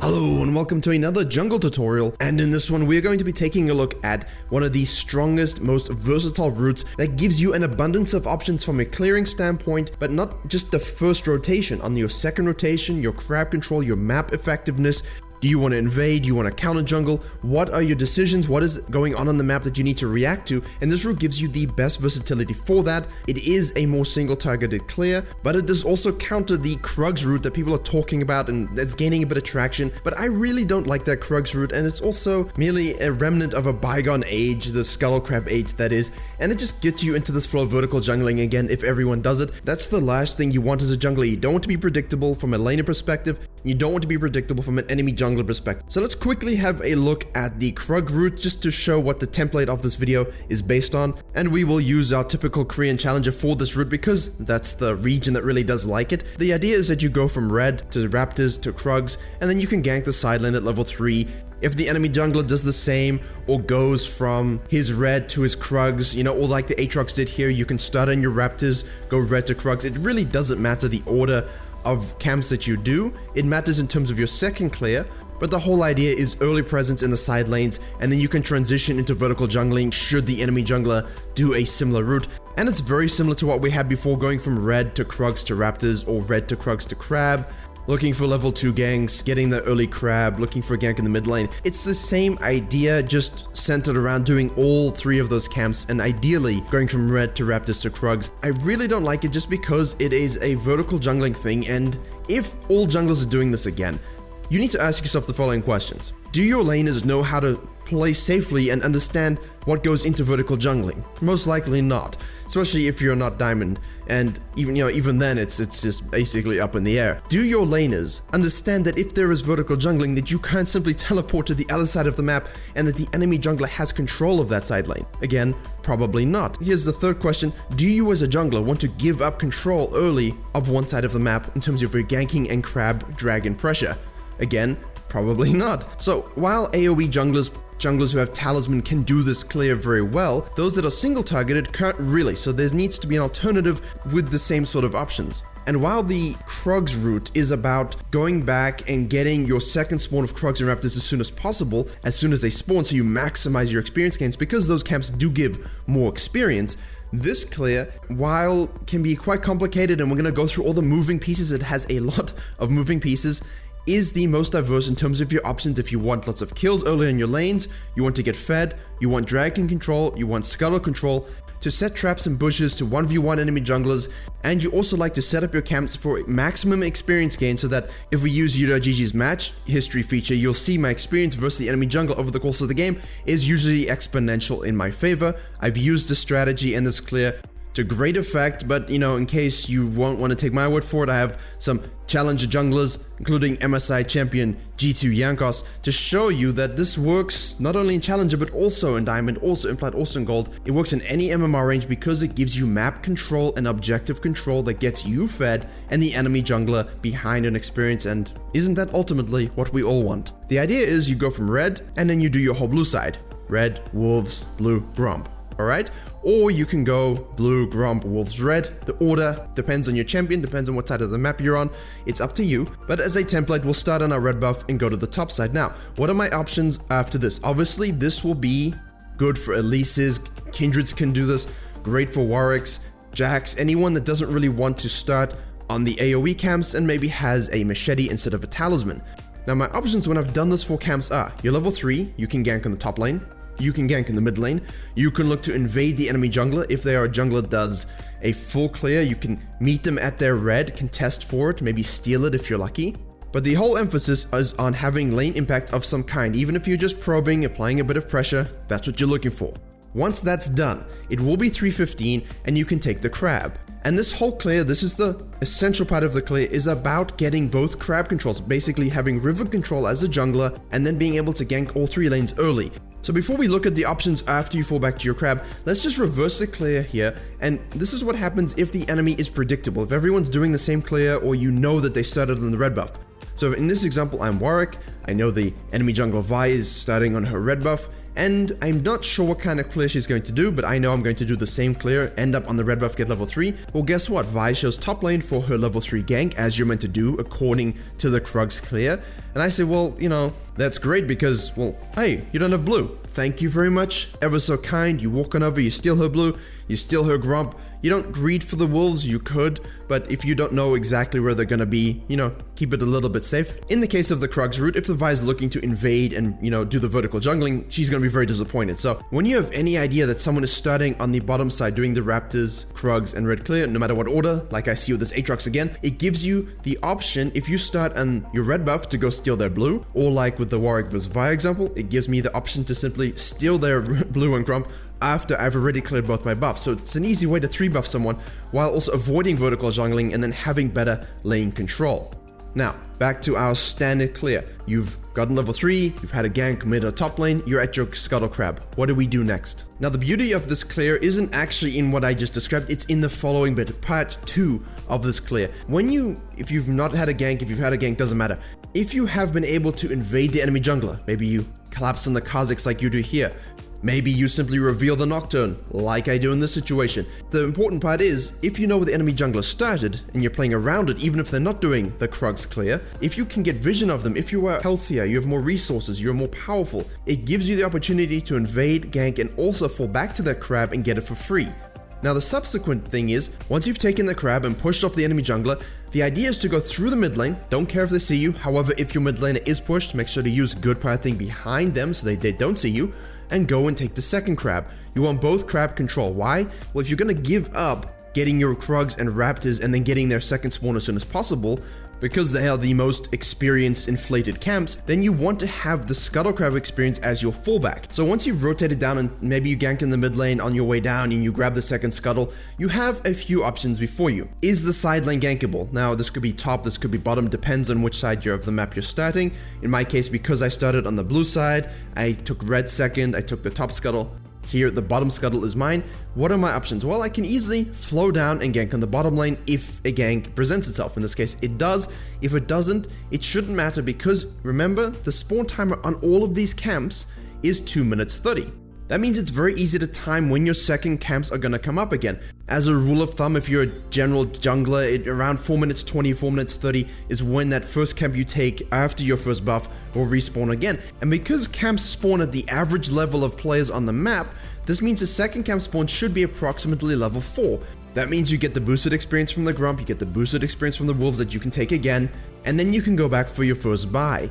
Hello and welcome to another jungle tutorial, and in this one we are going to be taking a look at one of the strongest, most versatile routes that gives you an abundance of options from a clearing standpoint, but not just the first rotation. On your second rotation, your crab control, your map effectiveness. Do you want to invade? Do you want to counter jungle? What are your decisions? What is going on the map that you need to react to? And this route gives you the best versatility for that. It is a more single targeted clear, but it does also counter the krugs route that people are talking about and that's gaining a bit of traction. But I really don't like that krugs route, and it's also merely a remnant of a bygone age, the scuttle crab age that is, and it just gets you into this flow of vertical jungling again if everyone does it. That's the last thing you want as a jungler. You don't want to be predictable from a laner perspective. You don't want to be predictable from an enemy jungler perspective. So let's quickly have a look at the krug route just to show what the template of this video is based on. And we will use our typical Korean challenger for this route because that's the region that really does like it. The idea is that you go from red to raptors to krugs, and then you can gank the side lane at level 3. If the enemy jungler does the same or goes from his red to his krugs, you know, or like the Aatrox did here, you can start on your raptors, go red to krugs. It really doesn't matter the order of camps that you do. It matters in terms of your second clear, but the whole idea is early presence in the side lanes, and then you can transition into vertical jungling should the enemy jungler do a similar route. And it's very similar to what we had before, going from red to krugs to raptors or red to krugs to crab, looking for level 2 ganks, getting the early crab, looking for a gank in the mid lane. It's the same idea, just centered around doing all three of those camps and ideally going from red to raptors to krugs. I really don't like it just because it is a vertical jungling thing, and if all junglers are doing this again, you need to ask yourself the following questions. Do your laners know how to play safely and understand what goes into vertical jungling? Most likely not, especially if you're not diamond, and even then it's just basically up in the air. Do your laners understand that if there is vertical jungling, that you can't simply teleport to the other side of the map and that the enemy jungler has control of that side lane? Again, probably not. Here's the third question. Do you as a jungler want to give up control early of one side of the map in terms of your ganking and crab dragon pressure? Again, probably not. So while AoE junglers who have talisman can do this clear very well, those that are single targeted can't really, so there needs to be an alternative with the same sort of options. And while the krugs route is about going back and getting your second spawn of krugs and raptors as soon as possible, as soon as they spawn, so you maximize your experience gains because those camps do give more experience, this clear, while can be quite complicated, and we're going to go through all the moving pieces, it has a lot of moving pieces, is the most diverse in terms of your options. If you want lots of kills early in your lanes, you want to get fed, you want dragon control, you want scuttle control, to set traps and bushes to 1v1 enemy junglers, and you also like to set up your camps for maximum experience gain so that if we use U.GG's match history feature, you'll see my experience versus the enemy jungler over the course of the game is usually exponential in my favor. I've used this strategy and this clear to great effect, but in case you won't want to take my word for it, I have some challenger junglers, including MSI champion G2 Yankos, to show you that this works not only in challenger but also in diamond, also in plat, also in gold. It works in any MMR range because it gives you map control and objective control that gets you fed and the enemy jungler behind an experience, and isn't that ultimately what we all want? The idea is you go from red and then you do your whole blue side. Red, wolves, blue, gromp. Alright? Or you can go blue, gromp, wolves, red. The order depends on your champion, depends on what side of the map you're on. It's up to you. But as a template, we'll start on our red buff and go to the top side. Now, what are my options after this? Obviously, this will be good for Elises. Kindreds can do this. Great for Warwicks, Jacks, anyone that doesn't really want to start on the AoE camps and maybe has a machete instead of a talisman. Now, my options when I've done this for camps are, you're level 3, you can gank on the top lane. You can gank in the mid lane. You can look to invade the enemy jungler. If they are a jungler that does a full clear, you can meet them at their red, contest for it, maybe steal it if you're lucky. But the whole emphasis is on having lane impact of some kind. Even if you're just probing, applying a bit of pressure, that's what you're looking for. Once that's done, it will be 315 and you can take the crab. And this whole clear, this is the essential part of the clear, is about getting both crab controls, basically having river control as a jungler and then being able to gank all 3 lanes early. So before we look at the options after you fall back to your crab, let's just reverse the clear here, and this is what happens if the enemy is predictable, if everyone's doing the same clear or you know that they started on the red buff. So in this example, I'm Warwick, I know the enemy jungler Vi is starting on her red buff, and I'm not sure what kind of clear she's going to do, but I know I'm going to do the same clear, end up on the red buff, get level 3. Well, guess what? Vi shows top lane for her level 3 gank, as you're meant to do according to the krugs clear. And I say, well, you know, that's great because, well, hey, you don't have blue. Thank you very much. Ever so kind. You walk on over, you steal her blue, you steal her grump. You don't greed for the wolves, you could, but if you don't know exactly where they're gonna be, you know, keep it a little bit safe. In the case of the krugs route, if the Vi is looking to invade and, you know, do the vertical jungling, she's gonna be very disappointed. So when you have any idea that someone is starting on the bottom side doing the raptors, krugs, and red clear, no matter what order, like I see with this Aatrox again, it gives you the option, if you start on your red buff, to go steal their blue, or like with the Warwick vs Vi example, it gives me the option to simply steal their blue and grump after I've already cleared both my buffs. So it's an easy way to 3-buff someone while also avoiding vertical jungling and then having better lane control. Now, back to our standard clear. You've gotten level 3, you've had a gank mid or top lane, you're at your Scuttle Crab. What do we do next? Now, the beauty of this clear isn't actually in what I just described, it's in the following bit, part 2 of this clear. If you've not had a gank, if you've had a gank, doesn't matter. If you have been able to invade the enemy jungler, maybe you collapse on the Kha'Zix like you do here, maybe you simply reveal the Nocturne, like I do in this situation. The important part is, if you know where the enemy jungler started, and you're playing around it, even if they're not doing the krugs clear, if you can get vision of them, if you are healthier, you have more resources, you're more powerful, it gives you the opportunity to invade, gank, and also fall back to that crab and get it for free. Now the subsequent thing is, once you've taken the crab and pushed off the enemy jungler, the idea is to go through the mid lane, don't care if they see you, however if your mid laner is pushed, make sure to use good pathing behind them so they don't see you, and go and take the second crab. You want both crab control. Why? Well, if you're gonna give up getting your krugs and raptors and then getting their second spawn as soon as possible, because they are the most experienced inflated camps, then you want to have the Scuttle Crab experience as your fallback. So once you've rotated down and maybe you gank in the mid lane on your way down and you grab the second Scuttle, you have a few options before you. Is the side lane gankable? Now this could be top, this could be bottom, depends on which side of the map you're starting. In my case, because I started on the blue side, I took red second, I took the top Scuttle. Here, the bottom Scuttle is mine. What are my options? Well, I can easily flow down and gank on the bottom lane if a gank presents itself. In this case, it does. If it doesn't, it shouldn't matter because remember, the spawn timer on all of these camps is 2 minutes 30. That means it's very easy to time when your second camps are going to come up again. As a rule of thumb, if you're a general jungler, around 4 minutes 20, 4 minutes 30 is when that first camp you take after your first buff will respawn again. And because camps spawn at the average level of players on the map, this means the second camp spawn should be approximately level 4. That means you get the boosted experience from the grump, you get the boosted experience from the wolves that you can take again, and then you can go back for your first buy.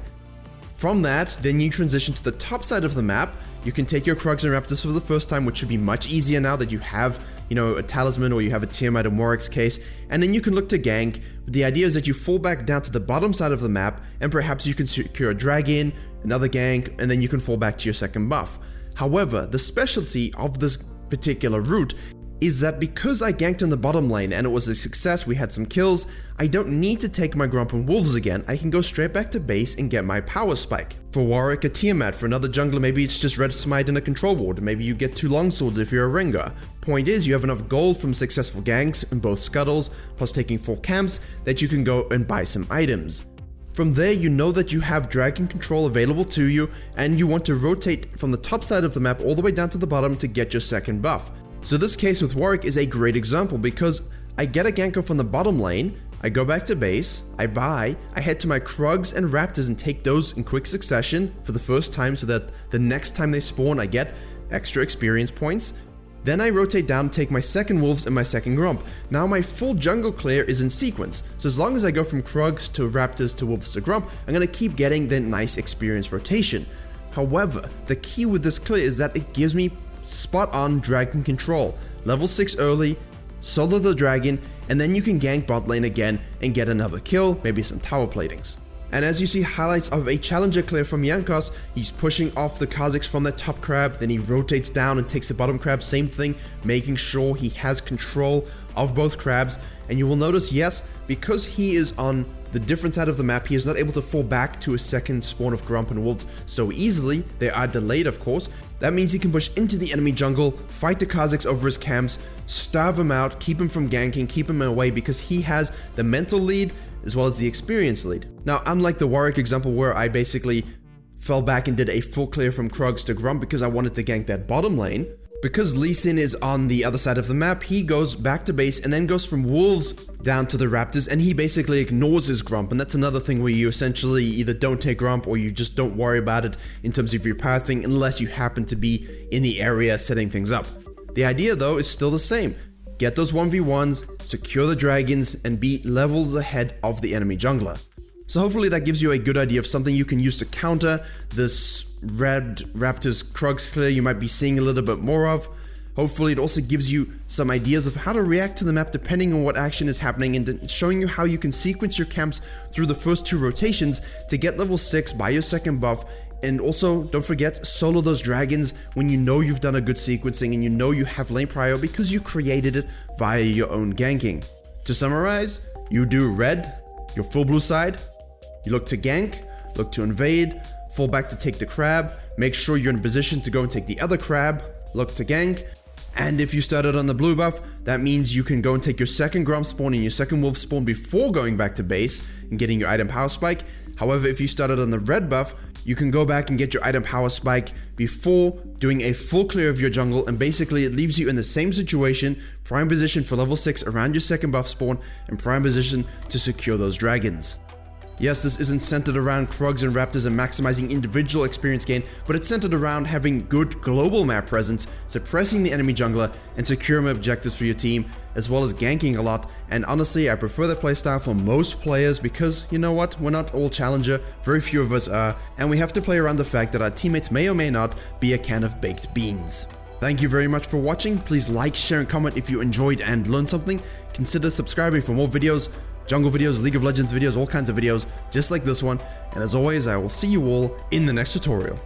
From that, then you transition to the top side of the map. You can take your krugs and raptors for the first time, which should be much easier now that you have, you know, a talisman or you have a Tiamat in Warwick's case, and then you can look to gank. The idea is that you fall back down to the bottom side of the map, and perhaps you can secure a dragon, another gank, and then you can fall back to your second buff. However, the specialty of this particular route is that because I ganked in the bottom lane and it was a success, we had some kills, I don't need to take my grump and wolves again, I can go straight back to base and get my power spike. For Warwick, a Tiamat, for another jungler, maybe it's just red smite and a control ward, maybe you get 2 longswords if you're a Rengar. Point is, you have enough gold from successful ganks in both scuttles, plus taking 4 camps, that you can go and buy some items. From there, you know that you have dragon control available to you, and you want to rotate from the top side of the map all the way down to the bottom to get your second buff. So this case with Warwick is a great example because I get a gank from the bottom lane, I go back to base, I buy, I head to my krugs and raptors and take those in quick succession for the first time so that the next time they spawn I get extra experience points. Then I rotate down and take my second wolves and my second grump. Now my full jungle clear is in sequence, so as long as I go from krugs to raptors to wolves to grump, I'm going to keep getting the nice experience rotation. However, the key with this clear is that it gives me spot on dragon control. Level 6 early, solo the dragon, and then you can gank bot lane again and get another kill, maybe some tower platings. And as you see highlights of a challenger clear from Jankos, he's pushing off the Kha'Zix from the top crab, then he rotates down and takes the bottom crab, same thing, making sure he has control of both crabs. And you will notice, yes, because he is on the different side of the map, he is not able to fall back to a second spawn of grump and wolves so easily. They are delayed, of course. That means he can push into the enemy jungle, fight the Kha'Zix over his camps, starve him out, keep him from ganking, keep him away because he has the mental lead as well as the experience lead. Now, unlike the Warwick example where I basically fell back and did a full clear from Krugs to Grump because I wanted to gank that bottom lane. Because Lee Sin is on the other side of the map, he goes back to base and then goes from Wolves down to the Raptors, and he basically ignores his Grump. And that's another thing where you essentially either don't take Grump or you just don't worry about it in terms of your power thing unless you happen to be in the area setting things up. The idea though is still the same. Get those 1v1s, secure the dragons, and be levels ahead of the enemy jungler. So hopefully that gives you a good idea of something you can use to counter this red Raptors Krugs clear you might be seeing a little bit more of. Hopefully it also gives you some ideas of how to react to the map depending on what action is happening, and showing you how you can sequence your camps through the first 2 rotations to get level 6 by your second buff. And also, don't forget, solo those dragons when you know you've done a good sequencing and you know you have lane prio because you created it via your own ganking. To summarize, you do red, your full blue side, you look to gank, look to invade, fall back to take the crab, make sure you're in position to go and take the other crab, look to gank, and if you started on the blue buff, that means you can go and take your second Grump spawn and your second Wolf spawn before going back to base and getting your item power spike. However, if you started on the red buff, you can go back and get your item power spike before doing a full clear of your jungle, and basically it leaves you in the same situation, prime position for level 6 around your second buff spawn, and prime position to secure those dragons. Yes, this isn't centered around Krugs and Raptors and maximizing individual experience gain, but it's centered around having good global map presence, suppressing the enemy jungler, and securing objectives for your team, as well as ganking a lot. And honestly, I prefer that playstyle for most players because, you know what, we're not all challenger, very few of us are, and we have to play around the fact that our teammates may or may not be a can of baked beans. Thank you very much for watching. Please like, share, and comment if you enjoyed and learned something. Consider subscribing for more videos. Jungle videos, League of Legends videos, all kinds of videos just like this one. And as always, I will see you all in the next tutorial.